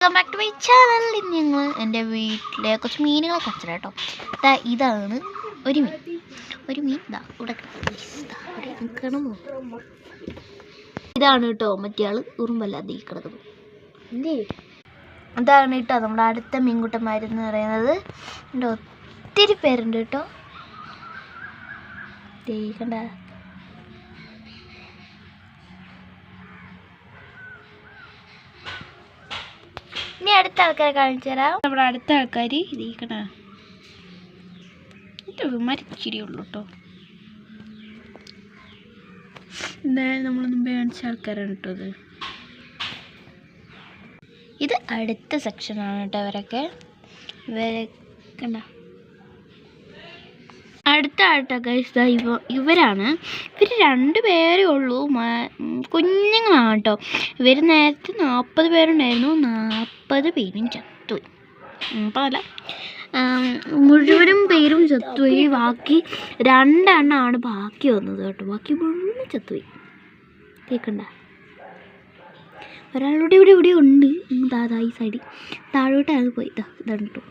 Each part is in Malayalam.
Welcome back to my channel. ഇന്ന് ഞങ്ങൾ എൻ്റെ വീട്ടിലെ കുറച്ച് മീനുകളെ കച്ചറ കേട്ടോ. ഇതാണ് ഒരു മീൻ ഇവിടെ നിൽക്കണം. ഇതാണ് കേട്ടോ മറ്റേ ആൾ ഉറുമ്പല്ലാതെ കിടക്കുന്നത്. ഇതാണ് കേട്ടോ നമ്മുടെ അടുത്ത മീൻകുട്ടന്മാരെന്ന് പറയുന്നത്. എൻ്റെ ഒത്തിരി പേരുണ്ട് കേട്ടോ. കണ്ട ഇനി അടുത്ത ആൾക്കാരെ കാണിച്ചു തരാം. നമ്മുടെ അടുത്ത ആൾക്കാർ ഇരിക്കണ മരിച്ചിരിയുള്ളൂ കേട്ടോ. എന്തായാലും നമ്മൾ മുമ്പേ കാണിച്ച ആൾക്കാരാണ് കേട്ടോ. ഇത് അടുത്ത സെക്ഷനാണ് കേട്ടോ. ഇവരെ കണ്ട അടുത്ത ആൾക്കാർ ഇവരാണ്. ഇവർ 2 പേരേ ഉള്ളൂ, കുഞ്ഞുങ്ങളാണ് കേട്ടോ. ഇവർ നേരത്തെ 40 പേരുണ്ടായിരുന്നു, 40 പേരും ചത്തുപോയി. അപ്പോൾ അല്ല, മുഴുവനും പേരും ചത്തുപോയി. ബാക്കി 2 എണ്ണമാണ് ബാക്കി വന്നത് കേട്ടോ. ബാക്കി മുഴുവൻ ചത്തുപോയി. കേൾക്കണ്ട, ഒരാളുടെ ഇവിടെ ഉണ്ട്. ഈ സൈഡിൽ താഴോട്ടാണ് പോയി. ഇതാണ് കേട്ടോ.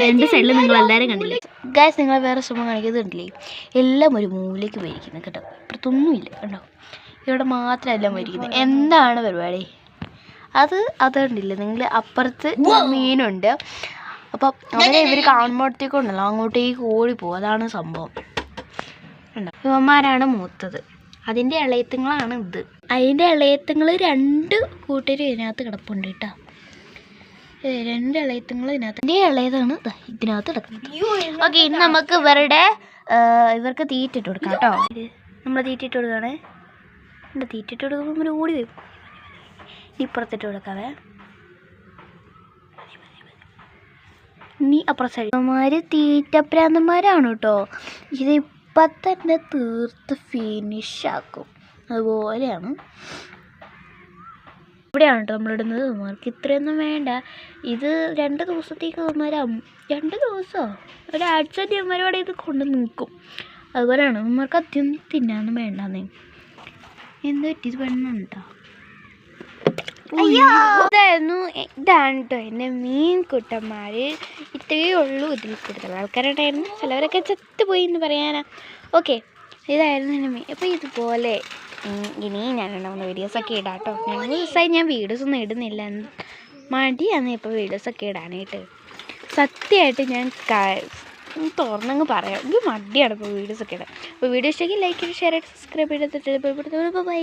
എൻ്റെ സൈഡിൽ നിങ്ങൾ എല്ലാവരും കണ്ടില്ലേ ഗൈസ്. നിങ്ങൾ വേറെ ശ്രമം കാണിക്കുന്നുണ്ടല്ലേ, എല്ലാം ഒരു മൂലയ്ക്ക് പോയിരിക്കുന്നത് കേട്ടോ. ഇപ്പുറത്തൊന്നുമില്ല കേട്ടോ. ഇവിടെ മാത്രമല്ല എല്ലാം പോയിരിക്കുന്നത്. എന്താണ് പരിപാടി? അത് കണ്ടില്ലേ നിങ്ങൾ, അപ്പുറത്ത് മീനുണ്ട്. അപ്പം അവരെ ഇവർ കാണുമ്പോഴത്തേക്കുണ്ടല്ലോ അങ്ങോട്ടേക്ക് ഓടിപ്പോവും. അതാണ് സംഭവം. ഉണ്ടോ, ഇവന്മാരാണ് മൂത്തത്. അതിൻ്റെ ഇളയത്തുങ്ങളാണ് ഇത്. അതിൻ്റെ ഇളയത്തുങ്ങൾ 2 കൂട്ടരും ഇതിനകത്ത് കിടപ്പുണ്ട് കേട്ടോ. 2 ഇളയത്തുങ്ങൾ ഇതിനകത്ത്. എൻ്റെ ഇളയതാണ് ഇതിനകത്ത് കിടക്കുന്നത്. ഓക്കെ, ഇനി നമുക്ക് ഇവർക്ക് തീറ്റിട്ട് കൊടുക്കാം കേട്ടോ. നമ്മൾ തീറ്റിട്ട് കൊടുക്കുകയാണേ. എൻ്റെ തീറ്റിട്ട് കൊടുക്കുമ്പോൾ ഓടി വരും. ഇപ്പുറത്തിട്ട് കൊടുക്കാവേ. ഇനി അപ്പുറം സൈഡ് തീറ്റപ്രാന്തന്മാരാണ് കേട്ടോ. ഇത് ഇപ്പം തന്നെ തീർത്ത് ഫിനിഷാക്കും. അതുപോലെയാണ് ഇവിടെയാണ് കേട്ടോ നമ്മളിടുന്നത്. നമ്മൾക്ക് ഇത്രയൊന്നും വേണ്ട. ഇത് 2 ദിവസത്തേക്ക് തന്നാലും 2 ദിവസമോ ഒരാഴ്ച അമ്മമാരോടെ ഇത് കൊണ്ട് നിൽക്കും. അതുപോലെയാണ് നമ്മൾക്ക് അധികം തിന്നാനും വേണ്ടെന്നേ. എന്ത് പറ്റിയത് പെണ്ണുണ്ട് കേട്ടോ. ഇതാണ് കേട്ടോ എൻ്റെ മീൻകുട്ടന്മാർ. ഇത്രയേ ഉള്ളൂ. ഇതിൽ കൂടുതൽ ആൾക്കാരുണ്ടായിരുന്നു. ചിലവരൊക്കെ ചത്തുപോയി എന്ന് പറയാനാ. ഓക്കെ, ഇതായിരുന്നു എൻ്റെ മീൻ. അപ്പോൾ ഇതുപോലെ ഇനി ഞാനുണ്ടാവുന്ന വീഡിയോസൊക്കെ ഇടാം കേട്ടോ. 2 ദിവസമായി ഞാൻ വീഡിയോസൊന്നും ഇടുന്നില്ല. മടിയാണ് ഇപ്പോൾ വീഡിയോസൊക്കെ ഇടാനായിട്ട്. സത്യമായിട്ട് ഞാൻ തുറന്നങ്ങ് പറയാം, എനിക്ക് മടിയാണ് ഇപ്പോൾ വീഡിയോസൊക്കെ ഇടാൻ. അപ്പോൾ വീഡിയോ ഇഷ്ടമെങ്കിൽ ലൈക്ക് ചെയ്ത് ഷെയർ ചെയ്ത് സബ്സ്ക്രൈബ് ചെയ്തിട്ട് ബൈ.